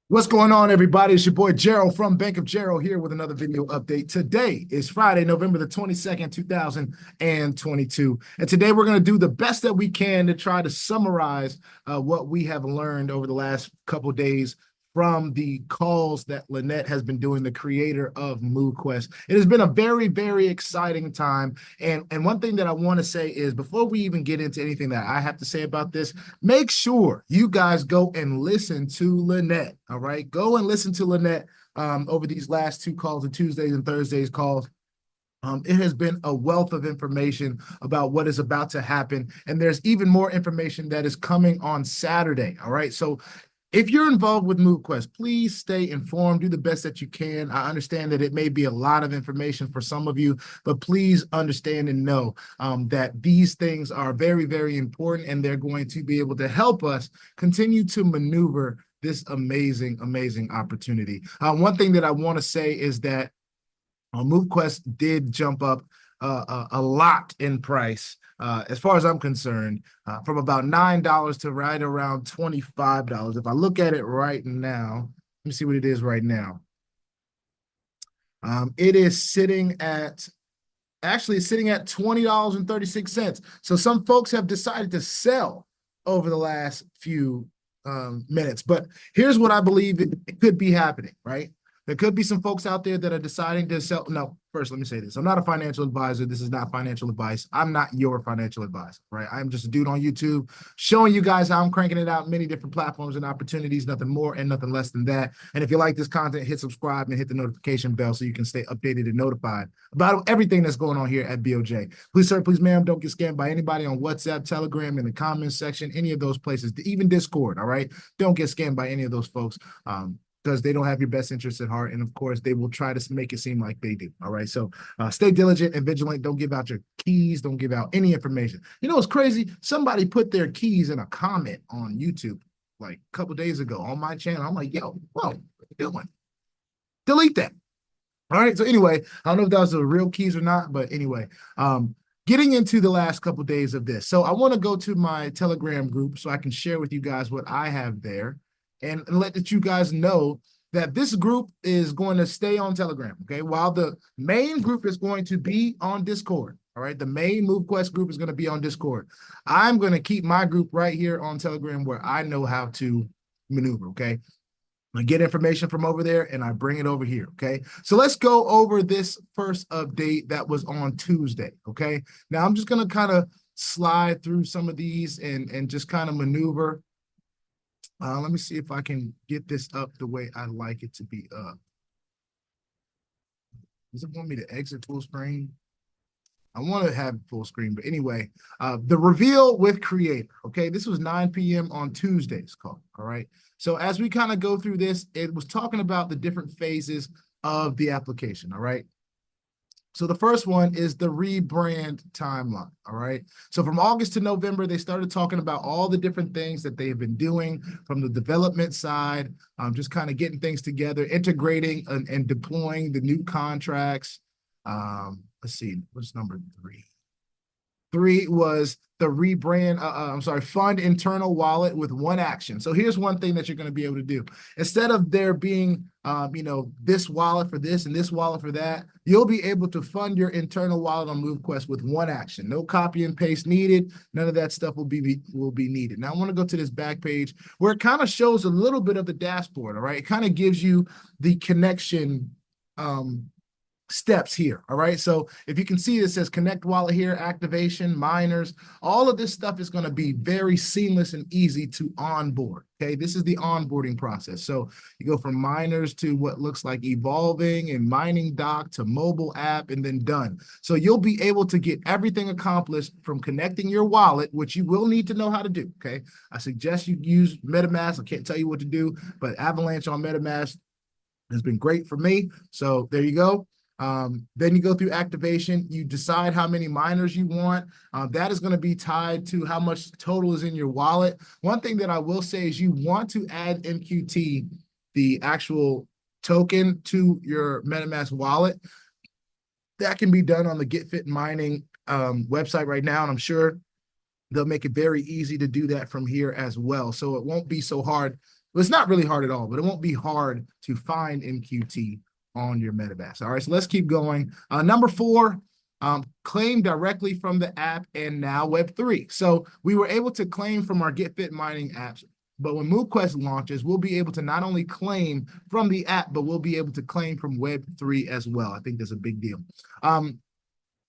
What's going on, everybody? It's your boy Gerald from Bank of Gerald here with another video update. Today is Friday, November the 22nd, 2022. And today we're going to do the best that we can to try to summarize what we have learned over the last couple of days from the calls that Lynette has been doing, the creator of Movequest. It has been a very, very exciting time. And one thing that I want to say is before we even get into anything that I have to say about this, make sure you guys go and listen to Lynette. All right, go and listen to Lynette over these last two calls, the Tuesdays and Thursdays calls. It has been a wealth of information about what is about to happen, and there's even more information that is coming on Saturday. All right, so if you're involved with Movequest, please stay informed. Do the best that you can. I understand that it may be a lot of information for some of you, but please understand and know that these things are very, very important, and they're going to be able to help us continue to maneuver this amazing, amazing opportunity. One thing that I want to say is that Movequest did jump up a lot in price, as far as I'm concerned, from about $9 to right around $25. If I look at it right now, let me see what it is right now. It is sitting at actually it's sitting at $20.36. So some folks have decided to sell over the last few minutes. But here's what I believe it could be happening, right? There could be some folks out there that are deciding to sell. No, first, let me say this. I'm not a financial advisor. This is not financial advice. I'm not your financial advisor, right? I'm just a dude on YouTube showing you guys how I'm cranking it out, many different platforms and opportunities, nothing more and nothing less than that. And if you like this content, hit subscribe and hit the notification bell so you can stay updated and notified about everything that's going on here at BOJ. Please, sir, please, ma'am, don't get scammed by anybody on WhatsApp, Telegram, in the comments section, any of those places, even Discord, all right? Don't get scammed by any of those folks. Because they don't have your best interests at heart. And of course, they will try to make it seem like they do. All right. So stay diligent and vigilant. Don't give out your keys. Don't give out any information. You know what's crazy? Somebody put their keys in a comment on YouTube like a couple days ago on my channel. I'm like, yo, whoa, what are you doing? Delete that. All right. So anyway, I don't know if that was the real keys or not, but anyway, getting into the last couple of days of this. So I want to go to my Telegram group so I can share with you guys what I have there and let you guys know that this group is going to stay on Telegram, okay? While the main group is going to be on Discord, all right? The main Movequest group is going to be on Discord. I'm going to keep my group right here on Telegram where I know how to maneuver, okay? I get information from over there and I bring it over here, okay? So let's go over this first update that was on Tuesday, okay? Now I'm just going to kind of slide through some of these and just kind of maneuver. Let me see if I can get this up the way I like it to be up. Does it want me to exit full screen? I want to have full screen, but anyway, the reveal with creator. Okay, this was 9 p.m. on Tuesday's call. All right. So as we kind of go through this, it was talking about the different phases of the application. All right. So the first one is the rebrand timeline, all right? So from August to November, they started talking about all the different things that they have been doing from the development side, just kind of getting things together, integrating and deploying the new contracts. Let's see, what's number 3? 3 was the rebrand, fund internal wallet with one action. So here's one thing that you're going to be able to do. Instead of there being, this wallet for this and this wallet for that, you'll be able to fund your internal wallet on Movequest with one action. No copy and paste needed. None of that stuff will be needed. Now I want to go to this back page where it kind of shows a little bit of the dashboard, all right? It kind of gives you the connection steps here. All right. So if you can see, it says connect wallet here, activation, miners, all of this stuff is going to be very seamless and easy to onboard. Okay. This is the onboarding process. So you go from miners to what looks like evolving and mining doc to mobile app and then done. So you'll be able to get everything accomplished from connecting your wallet, which you will need to know how to do. Okay. I suggest you use MetaMask. I can't tell you what to do, but Avalanche on MetaMask has been great for me. So there you go. Then you go through activation, you decide how many miners you want. That is going to be tied to how much total is in your wallet. One thing that I will say is you want to add MQT, the actual token, to your MetaMask wallet. That can be done on the GETFIT mining website right now, and I'm sure they'll make it very easy to do that from here as well. So it won't be so hard Well, it's not really hard at all, but it won't be hard to find MQT on your MetaMask. All right, so let's keep going. Number 4, claim directly from the app and now Web3. So we were able to claim from our GETFIT mining apps, but when Movequest launches, we'll be able to not only claim from the app, but we'll be able to claim from Web3 as well. I think that's a big deal.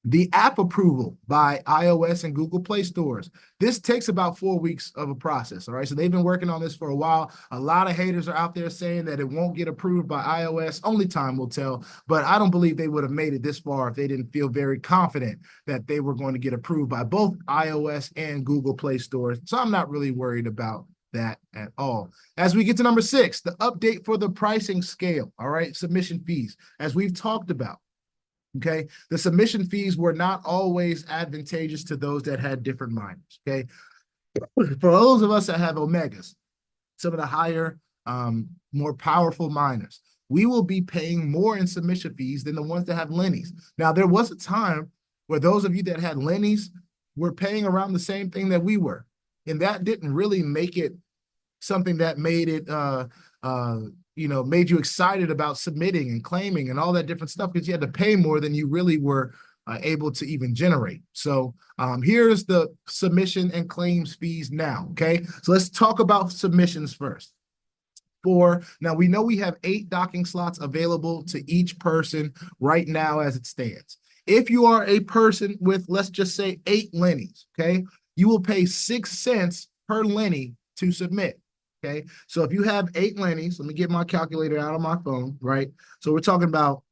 The app approval by iOS and Google Play stores. This takes about 4 weeks of a process, all right? So they've been working on this for a while. A lot of haters are out there saying that it won't get approved by iOS. Only time will tell, but I don't believe they would have made it this far if they didn't feel very confident that they were going to get approved by both iOS and Google Play stores. So I'm not really worried about that at all. As we get to number 6, the update for the pricing scale, all right? Submission fees, as we've talked about. Okay, the submission fees were not always advantageous to those that had different miners. Okay, for those of us that have Omegas, some of the higher, more powerful miners, we will be paying more in submission fees than the ones that have Lennies. Now, there was a time where those of you that had Lennies were paying around the same thing that we were, and that didn't really make it something that made it made you excited about submitting and claiming and all that different stuff, because you had to pay more than you really were able to even generate. So here's the submission and claims fees now, okay? So let's talk about submissions first. Now we know we have 8 docking slots available to each person right now as it stands. If you are a person with, let's just say, 8 Lennies, okay, you will pay 6 cents per Lenny to submit. Okay, so if you have 8 Lennies, let me get my calculator out on my phone, right? So we're talking about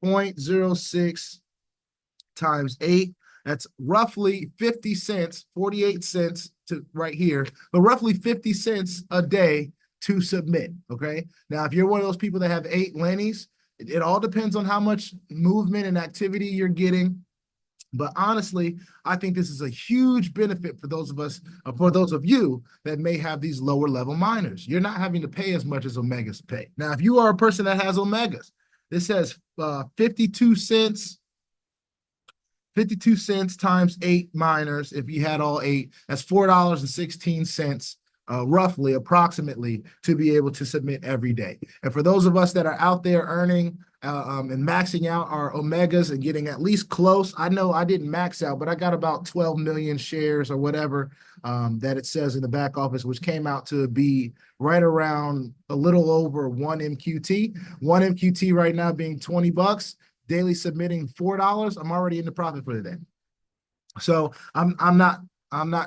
0.06 times 8. That's roughly 50 cents, 48 cents to right here, but roughly 50 cents a day to submit, okay? Now, if you're one of those people that have 8 Lennies, it all depends on how much movement and activity you're getting. But honestly, I think this is a huge benefit for those of us, for those of you that may have these lower level miners. You're not having to pay as much as Omegas pay. Now, if you are a person that has Omegas, this says 52 cents times 8 miners. If you had all 8, that's $4.16, roughly, approximately, to be able to submit every day. And for those of us that are out there earning and maxing out our Omegas and getting at least close, I know I didn't max out, but I got about 12 million shares or whatever that it says in the back office, which came out to be right around a little over 1 MQT. 1 MQT right now being 20 bucks, daily submitting $4. I'm already in the profit for the day. So I'm not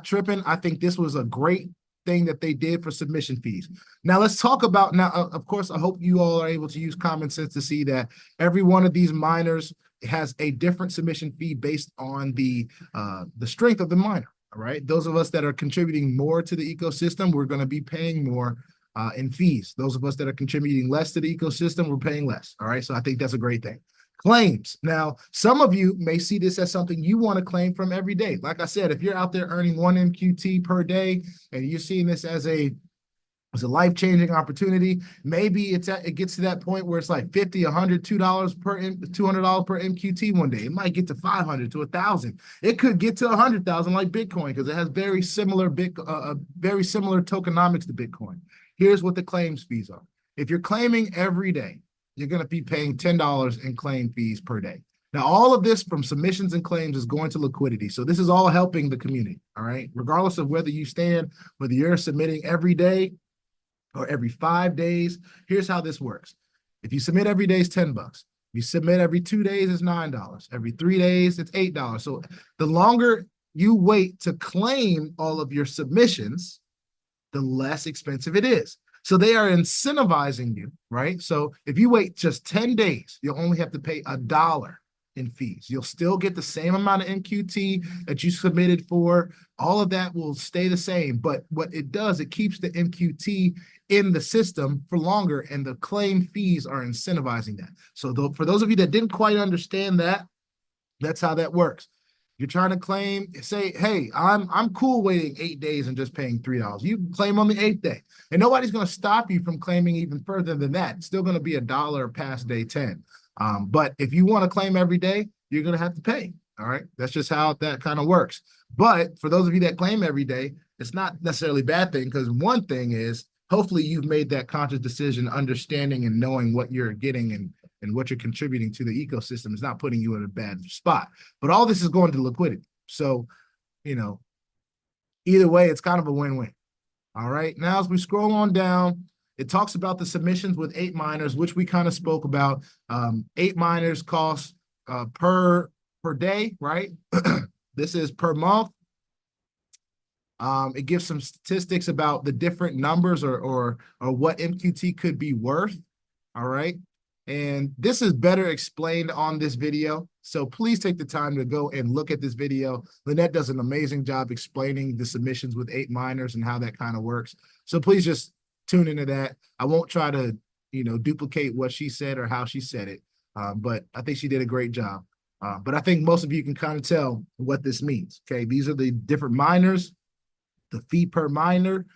tripping. I think this was a great thing that they did for submission fees. Now let's talk about, of course, I hope you all are able to use common sense to see that every one of these miners has a different submission fee based on the strength of the miner. All right, those of us that are contributing more to the ecosystem, we're going to be paying more in fees. Those of us that are contributing less to the ecosystem, we're paying less. All right, so I think that's a great thing. Claims. Now, some of you may see this as something you want to claim from every day. Like I said, if you're out there earning 1 MQT per day and you're seeing this as a life-changing opportunity, maybe it gets to that point where it's like $50, $100, $200 per MQT one day. It might get to 500 to 1,000. It could get to 100,000 like Bitcoin, because it has very similar tokenomics to Bitcoin. Here's what the claims fees are. If you're claiming every day, you're going to be paying $10 in claim fees per day. Now, all of this from submissions and claims is going to liquidity. So this is all helping the community, all right? Regardless of whether you stand, whether you're submitting every day or every 5 days, here's how this works. If you submit every day, it's 10 bucks. If you submit every 2 days, it's $9. Every 3 days, it's $8. So the longer you wait to claim all of your submissions, the less expensive it is. So they are incentivizing you, right? So if you wait just 10 days, you'll only have to pay $1 in fees. You'll still get the same amount of MQT that you submitted for. All of that will stay the same. But what it does, it keeps the MQT in the system for longer, and the claim fees are incentivizing that. So for those of you that didn't quite understand that, that's how that works. You're trying to claim, say, hey, I'm cool waiting 8 days and just paying $3. You can claim on the 8th day, and nobody's going to stop you from claiming even further than that. It's still going to be $1 past day 10. But if you want to claim every day, you're going to have to pay. All right, that's just how that kind of works. But for those of you that claim every day, it's not necessarily a bad thing, because one thing is, hopefully you've made that conscious decision, understanding and knowing what you're getting and what you're contributing to the ecosystem is not putting you in a bad spot. But all this is going to liquidity. So, you know, either way, it's kind of a win-win. All right. Now, as we scroll on down, it talks about the submissions with 8 miners, which we kind of spoke about. 8 miners cost per day, right? This is per month. It gives some statistics about the different numbers or what MQT could be worth. All right. And this is better explained on this video. So please take the time to go and look at this video. Lynette does an amazing job explaining the submissions with 8 miners and how that kind of works. So please just tune into that. I won't try to, duplicate what she said or how she said it. But I think she did a great job. But I think most of you can kind of tell what this means. Okay. These are the different miners, the fee per miner,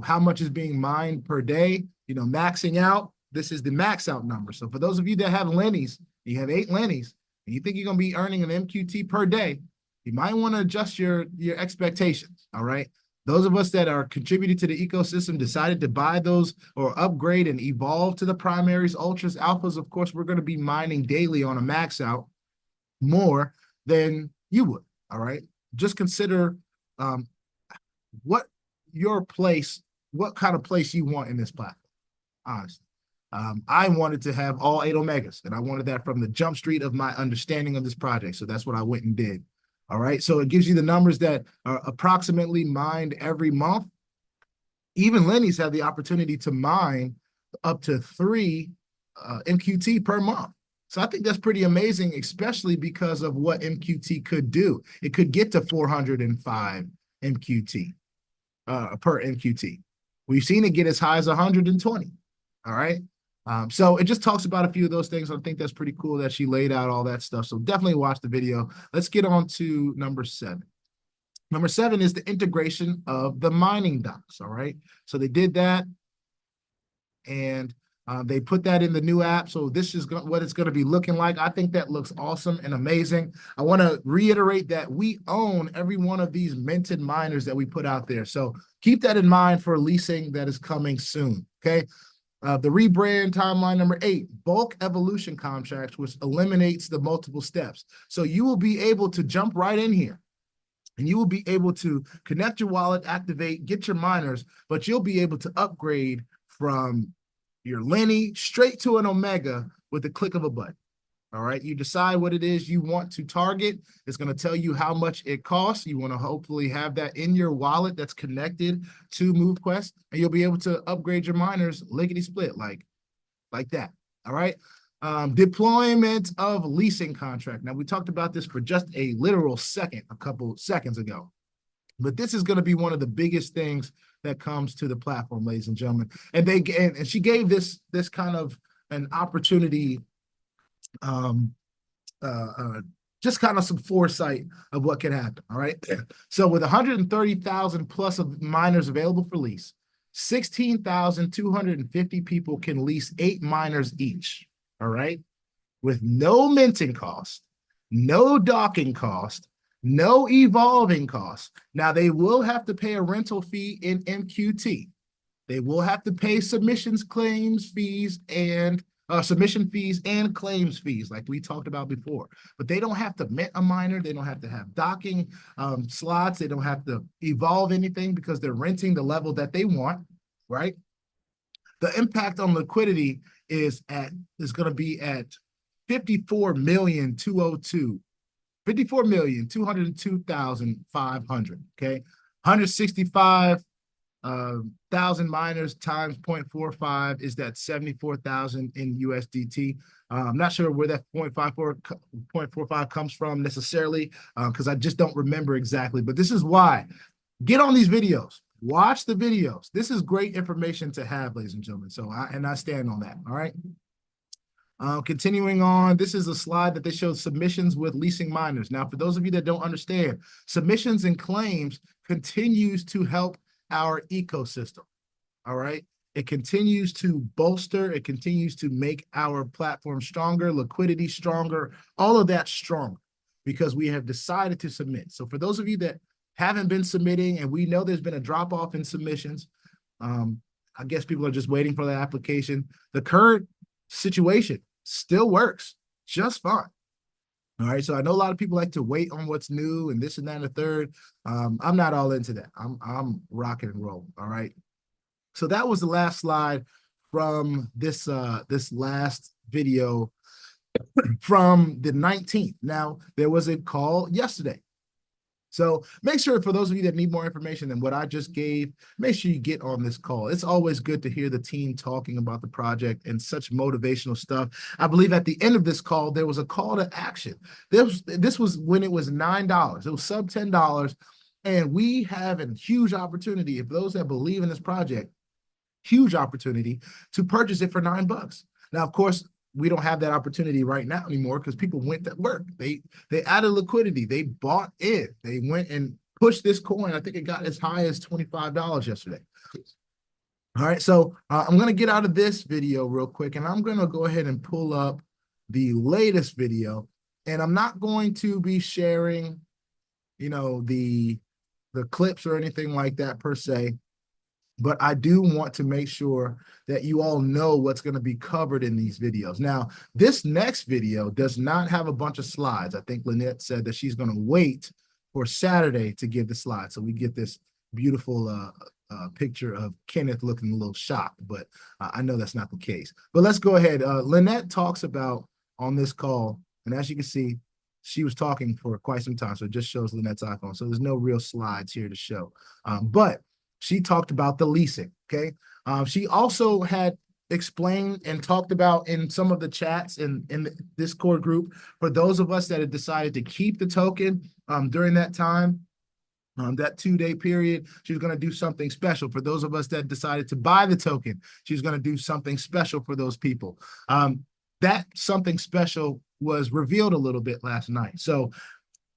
how much is being mined per day, maxing out. This is the max out number. So for those of you that have Lennies, you have 8 Lennies, and you think you're going to be earning an MQT per day, you might want to adjust your expectations, all right? Those of us that are contributing to the ecosystem decided to buy those or upgrade and evolve to the primaries, ultras, alphas. Of course, we're going to be mining daily on a max out more than you would, all right? Just consider what kind of place you want in this platform, honestly. I wanted to have all 8 Omegas, and I wanted that from the jump street of my understanding of this project. So that's what I went and did. All right. So it gives you the numbers that are approximately mined every month. Even Lennies have the opportunity to mine up to 3 MQT per month. So I think that's pretty amazing, especially because of what MQT could do. It could get to 405 MQT per MQT. We've seen it get as high as 120. All right. So it just talks about a few of those things. I think that's pretty cool that she laid out all that stuff. So definitely watch the video. Let's get on to number 7. Number 7 is the integration of the mining docs. All right. So they did that, and they put that in the new app. So this is what it's going to be looking like. I think that looks awesome and amazing. I want to reiterate that we own every one of these minted miners that we put out there. So keep that in mind for leasing that is coming soon. Okay. The rebrand timeline number 8, bulk evolution contracts, which eliminates the multiple steps. So you will be able to jump right in here and you will be able to connect your wallet, activate, get your miners, but you'll be able to upgrade from your Lenny straight to an Omega with the click of a button. All right. You decide what it is you want to target. It's going to tell you how much it costs. You want to hopefully have that in your wallet that's connected to Movequest, and you'll be able to upgrade your miners lickety split like that. All right. Deployment of leasing contract. Now, we talked about this for just a literal second, a couple seconds ago, but this is going to be one of the biggest things that comes to the platform, ladies and gentlemen. And she gave this kind of an opportunity, just kind of some foresight of what can happen. All right. So with 130,000 plus of miners available for lease, 16,250 people can lease 8 miners each. All right. With no minting cost, no docking cost, no evolving cost. Now they will have to pay a rental fee in MQT. They will have to pay submissions, claims, fees, and submission fees and claims fees, like we talked about before. But they don't have to mint a miner. They don't have to have docking slots. They don't have to evolve anything because they're renting the level that they want, right? The impact on liquidity is going to be at 54,202,500. Okay, 165,000 miners times 0.45 is that 74,000 in USDT. I'm not sure where that 0.45 comes from necessarily, because I just don't remember exactly. But this is why. Get on these videos. Watch the videos. This is great information to have, ladies and gentlemen. So I stand on that. All right. Continuing on, this is a slide that they showed submissions with leasing miners. Now, for those of you that don't understand, submissions and claims continues to help our ecosystem. All right. It continues to bolster. It continues to make our platform stronger, liquidity stronger, all of that stronger because we have decided to submit. So for those of you that haven't been submitting, and we know there's been a drop off in submissions, I guess people are just waiting for the application. The current situation still works just fine. All right, so I know a lot of people like to wait on what's new and this and that and the third. I'm not all into that. I'm rocking and rolling. All right. So that was the last slide from this this last video from the 19th. Now, there was a call yesterday. So make sure, for those of you that need more information than what I just gave, make sure you get on this call. It's always good to hear the team talking about the project and such motivational stuff. I believe at the end of this call, there was a call to action. This was when it was $9. It was sub $10. And we have a huge opportunity, if those that believe in this project, huge opportunity to purchase it for $9. Now, of course, we don't have that opportunity right now anymore because people went to work. They added liquidity. They bought in. They went and pushed this coin. I think it got as high as $25 yesterday. All right, so I'm going to get out of this video real quick, and I'm going to go ahead and pull up the latest video. And I'm not going to be sharing, you know, the clips or anything like that per se. But I do want to make sure that you all know what's going to be covered in these videos. Now, this next video does not have a bunch of slides. I think Lynette said that she's going to wait for Saturday to give the slides. So we get this beautiful picture of Kenneth looking a little shocked, but I know that's not the case. But let's go ahead. Lynette talks about on this call, and as you can see, she was talking for quite some time. So it just shows Lynette's iPhone. So there's no real slides here to show. But she talked about the leasing, okay? She also had explained and talked about in some of the chats in the Discord group, for those of us that had decided to keep the token during that time, that 2-day period, she's going to do something special. For those of us that decided to buy the token, she's going to do something special for those people. That something special was revealed a little bit last night. So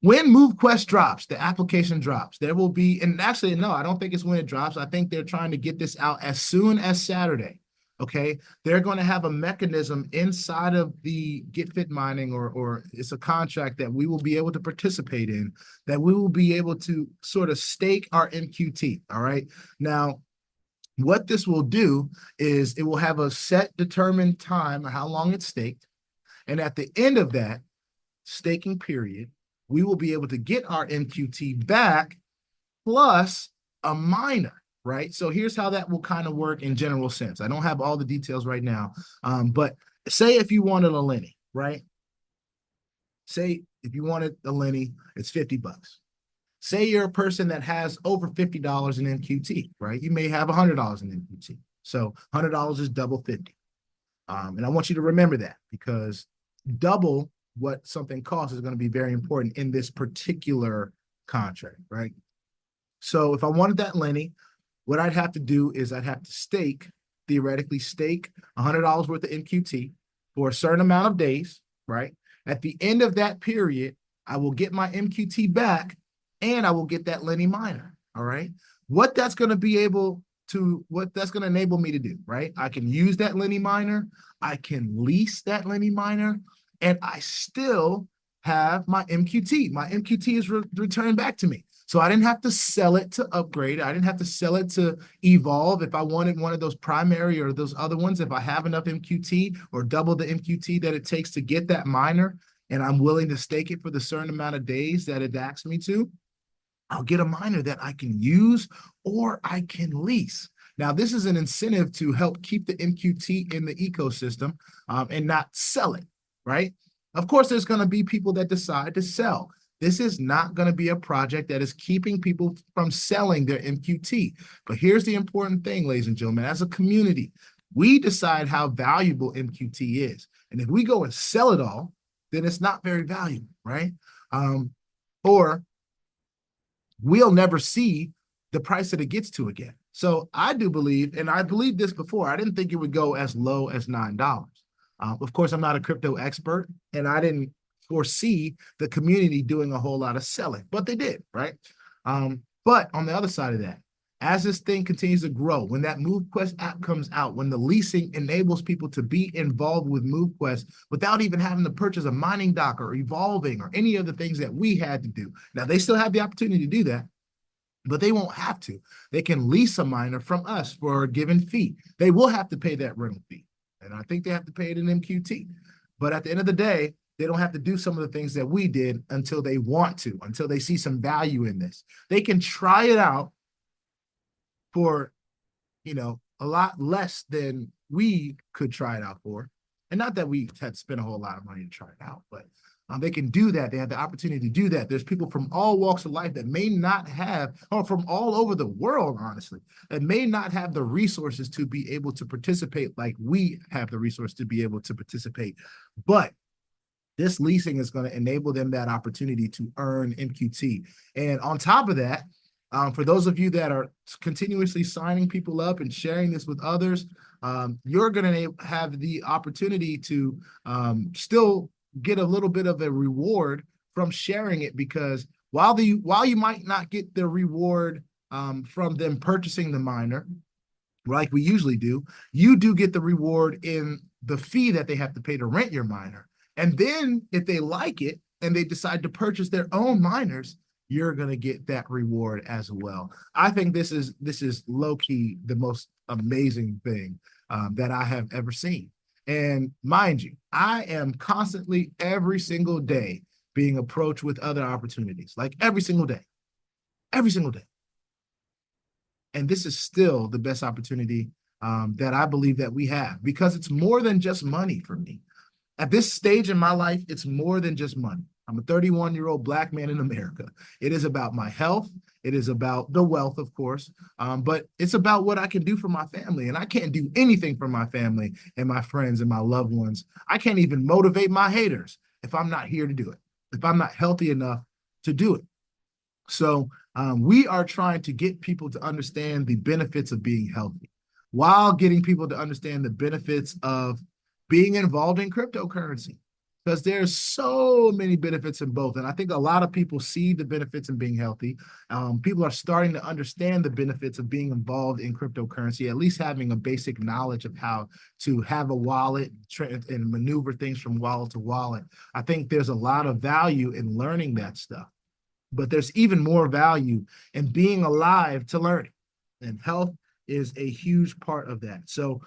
when Movequest drops, the application drops, there will be, and actually, no, I don't think it's when it drops. I think they're trying to get this out as soon as Saturday, okay? They're going to have a mechanism inside of the GETFIT mining, or it's a contract that we will be able to participate in, that we will be able to sort of stake our MQT, all right? Now, what this will do is it will have a set determined time, how long it's staked, and at the end of that staking period, we will be able to get our MQT back plus a miner, right? So here's how that will kind of work in general sense. I don't have all the details right now, but say if you wanted a Lenny, right? Say if you wanted a Lenny, it's $50. Say you're a person that has over $50 in MQT, right? You may have $100 in MQT. So $100 is double 50. And I want you to remember that, because double what something costs is going to be very important in this particular contract, right? So if I wanted that Lenny, what I'd have to do is I'd have to theoretically stake $100 worth of MQT for a certain amount of days, right? At the end of that period, I will get my MQT back and I will get that Lenny miner, all right? What that's going to enable me to do, right? I can use that Lenny miner, I can lease that Lenny miner, and I still have my MQT. My MQT is returned back to me. So I didn't have to sell it to upgrade. I didn't have to sell it to evolve. If I wanted one of those primary or those other ones, if I have enough MQT or double the MQT that it takes to get that miner, and I'm willing to stake it for the certain amount of days that it asks me to, I'll get a miner that I can use or I can lease. Now, this is an incentive to help keep the MQT in the ecosystem and not sell it, right? Of course, there's going to be people that decide to sell. This is not going to be a project that is keeping people from selling their MQT. But here's the important thing, ladies and gentlemen. As a community, we decide how valuable MQT is. And if we go and sell it all, then it's not very valuable, right? Or we'll never see the price that it gets to again. So I do believe, and I believed this before, I didn't think it would go as low as $9. Of course, I'm not a crypto expert, and I didn't foresee the community doing a whole lot of selling, but they did, right? But on the other side of that, as this thing continues to grow, when that Movequest app comes out, when the leasing enables people to be involved with Movequest without even having to purchase a mining dock or evolving or any of the things that we had to do. Now, they still have the opportunity to do that, but they won't have to. They can lease a miner from us for a given fee. They will have to pay that rental fee. And I think they have to pay it in MQT. But at the end of the day, they don't have to do some of the things that we did until they want to, until they see some value in this. They can try it out for, a lot less than we could try it out for. And not that we had spent a whole lot of money to try it out, but they can do that. They have the opportunity to do that. There's people from all walks of life that may not have, or from all over the world, honestly, that may not have the resources to be able to participate like we have the resource to be able to participate. But this leasing is going to enable them that opportunity to earn MQT. And on top of that, for those of you that are continuously signing people up and sharing this with others, you're going to have the opportunity to still get a little bit of a reward from sharing it, because while you might not get the reward from them purchasing the miner like we usually do, you do get the reward in the fee that they have to pay to rent your miner. And then if they like it and they decide to purchase their own miners, you're going to get that reward as well. I think this is low-key the most amazing thing that I have ever seen. And mind you, I am constantly, every single day, being approached with other opportunities, like every single day. And this is still the best opportunity that I believe that we have, because it's more than just money for me. At this stage in my life, it's more than just money. I'm a 31-year-old Black man in America. It is about my health. It is about the wealth, of course, but it's about what I can do for my family. And I can't do anything for my family and my friends and my loved ones. I can't even motivate my haters if I'm not here to do it, if I'm not healthy enough to do it. So we are trying to get people to understand the benefits of being healthy, while getting people to understand the benefits of being involved in cryptocurrency, because there's so many benefits in both. And I think a lot of people see the benefits in being healthy. People are starting to understand the benefits of being involved in cryptocurrency, at least having a basic knowledge of how to have a wallet and maneuver things from wallet to wallet. I think there's a lot of value in learning that stuff, but there's even more value in being alive to learn it. And health is a huge part of that. So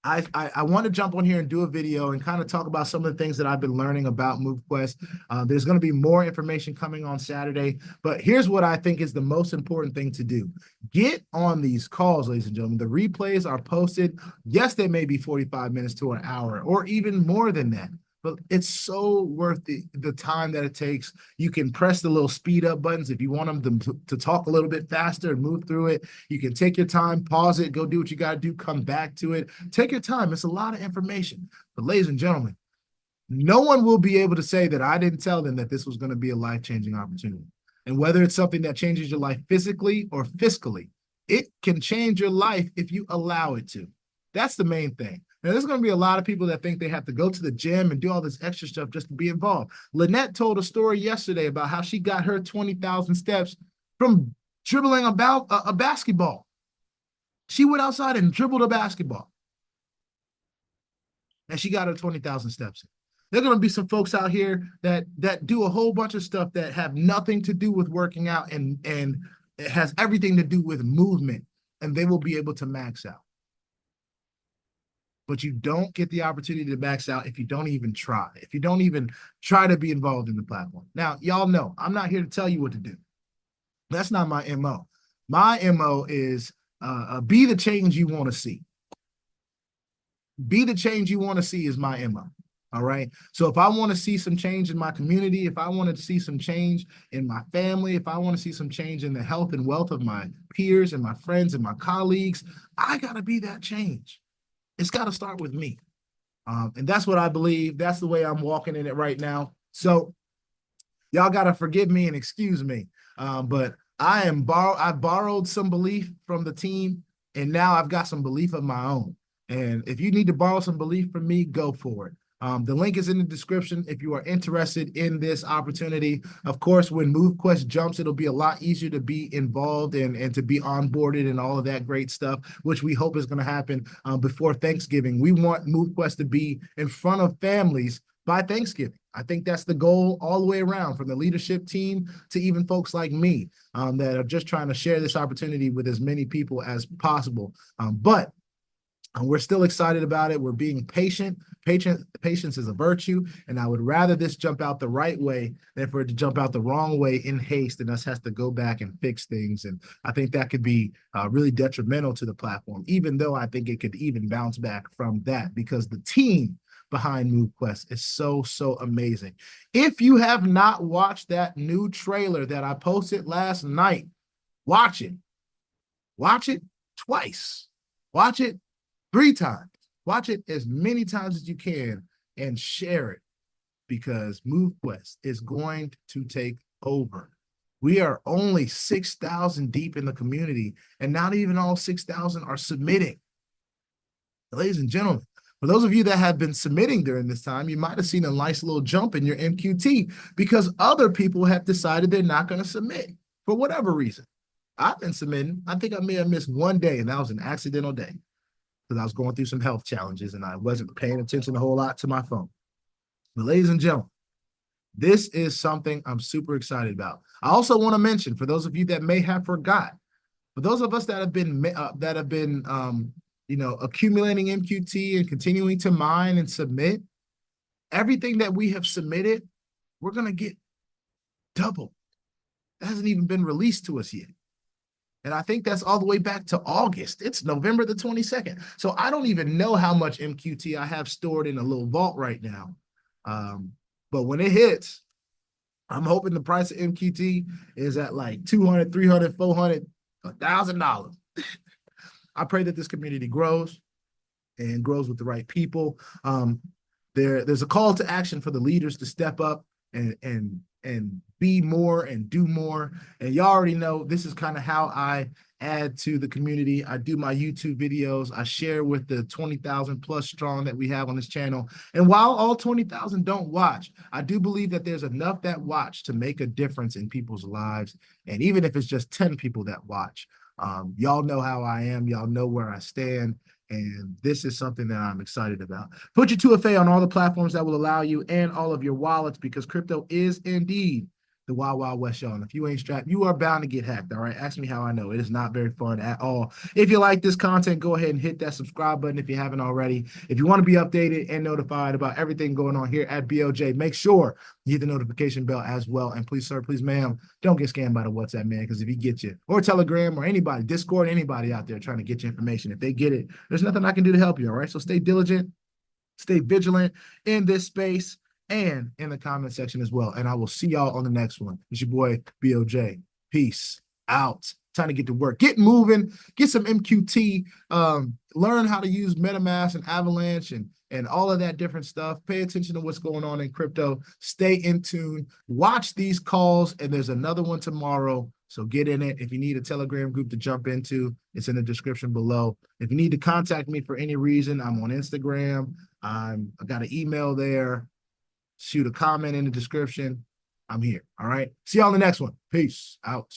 I want to jump on here and do a video and kind of talk about some of the things that I've been learning about Movequest. There's going to be more information coming on Saturday, but here's what I think is the most important thing to do. Get on these calls, ladies and gentlemen. The replays are posted. Yes, they may be 45 minutes to an hour or even more than that, but it's so worth the time that it takes. You can press the little speed up buttons if you want them to talk a little bit faster and move through it. You can take your time, pause it, go do what you got to do, come back to it. Take your time. It's a lot of information. But ladies and gentlemen, no one will be able to say that I didn't tell them that this was going to be a life-changing opportunity. And whether it's something that changes your life physically or fiscally, it can change your life if you allow it to. That's the main thing. Now, there's going to be a lot of people that think they have to go to the gym and do all this extra stuff just to be involved. Lynette told a story yesterday about how she got her 20,000 steps from dribbling about a basketball. She went outside and dribbled a basketball, and she got her 20,000 steps in. There are going to be some folks out here that do a whole bunch of stuff that have nothing to do with working out, and it has everything to do with movement, and they will be able to max out. But you don't get the opportunity to max out if you don't even try, if you don't even try to be involved in the platform. Now, y'all know I'm not here to tell you what to do. That's not my MO. My MO is be the change you want to see. Be the change you want to see is my MO. All right. So if I want to see some change in my community, if I want to see some change in my family, if I want to see some change in the health and wealth of my peers and my friends and my colleagues, I got to be that change. It's got to start with me. And that's what I believe. That's the way I'm walking in it right now. So y'all got to forgive me and excuse me. But I borrowed some belief from the team, and now I've got some belief of my own. And if you need to borrow some belief from me, go for it. The link is in the description if you are interested in this opportunity. Of course, when Movequest jumps, it'll be a lot easier to be involved and to be onboarded and all of that great stuff, which we hope is going to happen before Thanksgiving. We want Movequest to be in front of families by Thanksgiving. I think that's the goal all the way around, from the leadership team to even folks like me that are just trying to share this opportunity with as many people as possible. But we're still excited about it. We're being patient. Patience is a virtue, and I would rather this jump out the right way than for it to jump out the wrong way in haste and us has to go back and fix things. And I think that could be really detrimental to the platform, even though I think it could even bounce back from that because the team behind Movequest is so amazing. If you have not watched that new trailer that I posted last night, watch it. Watch it twice. Watch it 3 times. Watch it as many times as you can and share it because Movequest is going to take over. We are only 6,000 deep in the community, and not even all 6,000 are submitting. Ladies and gentlemen, for those of you that have been submitting during this time, you might have seen a nice little jump in your MQT because other people have decided they're not going to submit for whatever reason. I've been submitting. I think I may have missed one day, and that was an accidental day because I was going through some health challenges and I wasn't paying attention a whole lot to my phone. But ladies and gentlemen, this is something I'm super excited about. I also want to mention, for those of you that may have forgot, for those of us that have been accumulating MQT and continuing to mine and submit, everything that we have submitted, we're going to get double. That hasn't even been released to us yet. And I think that's all the way back to August. It's November the 22nd. So I don't even know how much MQT I have stored in a little vault right now. But when it hits, I'm hoping the price of MQT is at like $200, $300, $400, $1,000. I pray that this community grows and grows with the right people. There's a call to action for the leaders to step up and be more and do more. And y'all already know this is kind of how I add to the community. I do my YouTube videos. I share with the 20,000 plus strong that we have on this channel. And while all 20,000 don't watch, I do believe that there's enough that watch to make a difference in people's lives. And even if it's just 10 people that watch, y'all know how I am. Y'all know where I stand. And this is something that I'm excited about. Put your 2FA on all the platforms that will allow you and all of your wallets, because crypto is indeed the Wild Wild West, y'all. And if you ain't strapped, you are bound to get hacked, all right? Ask me how I know. It is not very fun at all. If you like this content, go ahead and hit that subscribe button if you haven't already. If you want to be updated and notified about everything going on here at BOJ, make sure you hit the notification bell as well. And please, sir, please, ma'am, don't get scammed by the WhatsApp, man, because if he gets you, or Telegram, or anybody, Discord, anybody out there trying to get you information, if they get it, there's nothing I can do to help you, all right? So stay diligent, stay vigilant in this space, and in the comment section as well. And I will see y'all on the next one. It's your boy, BOJ. Peace out. Time to get to work. Get moving. Get some MQT. Learn how to use MetaMask and Avalanche and all of that different stuff. Pay attention to what's going on in crypto. Stay in tune. Watch these calls, and there's another one tomorrow. So get in it. If you need a Telegram group to jump into, it's in the description below. If you need to contact me for any reason, I'm on Instagram. I got an email there. Shoot a comment in the description. I'm here. All right. See y'all in the next one. Peace out.